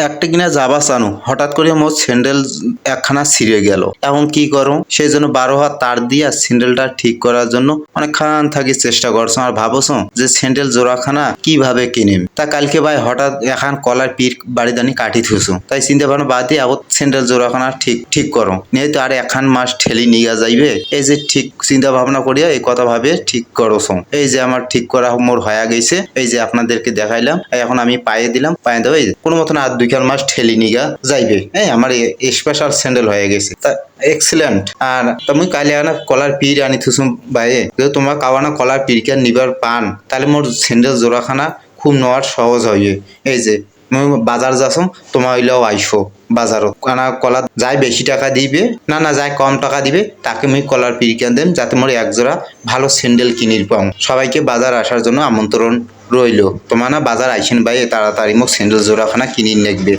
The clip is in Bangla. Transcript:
একটা কিনা যাবা চানু হঠাৎ করে মোর স্যান্ডেল একখানা ছিঁড়ে গেল। এখন কি করো? সেই জন্য 12 হাত তার দিয়া স্যান্ডেলটা ঠিক করার জন্য অনেকক্ষণ থাকি চেষ্টা করছো আর ভাবছো যে স্যান্ডেল জোড়াখানা কিভাবে কিনিম। তা কালকে ভাই হঠাৎ এখন কলার পিঠ বাড়িদানি কাটি থুসু, তাই চিন্তা ভাবনা বাদ দিয়ে আবার স্যান্ডেল জোড়াখানা ঠিক করো নিয়ে তো আর একখান মাস ঠেলি নিয়ে যাইবে। এই যে ঠিক চিন্তা ভাবনা করিয়া এই কথা ভাবে ঠিক করছো। এই যে আমার ঠিক করা মোর হয়ে গেছে, এই যে আপনাদেরকে দেখাইলাম। এখন আমি পায়ে দিলাম, পায়ে দেবো কোনো মতন আর 2 মাস ঠেলি নিগা যাইবে। হ্যাঁ, আমার স্পেশাল স্যান্ডেল হয়ে গেছে। তা এক্সিলেন্ট। আর তুমি কালে আনা কলার পিঠ আনি থুসুম বাইরে, যদি তোমার কাওয়ানা কলার পিঠকে নিবার পান তাহলে মোর স্যান্ডেল জোড়াখানা খুব নেওয়ার সহজ হইবে। এই যে তুমি বাজার যাচ্ছ, তোমার হইলেও আইসো বাজারত কানা কলা যাই বেশি টাকা দিবে না যাই কম টাকা দিবে তাকে মুই কলার পিরিকান দেন, যাতে মোর একজোড়া ভালো স্যান্ডেল কিনির পাও। সবাইকে বাজার আসার জন্য আমন্ত্রণ রইল। তোমার না বাজার আইসেন ভাই, তাড়াতাড়ি মোক স্যান্ডেল জোড়াখানা কিনির নেকবে।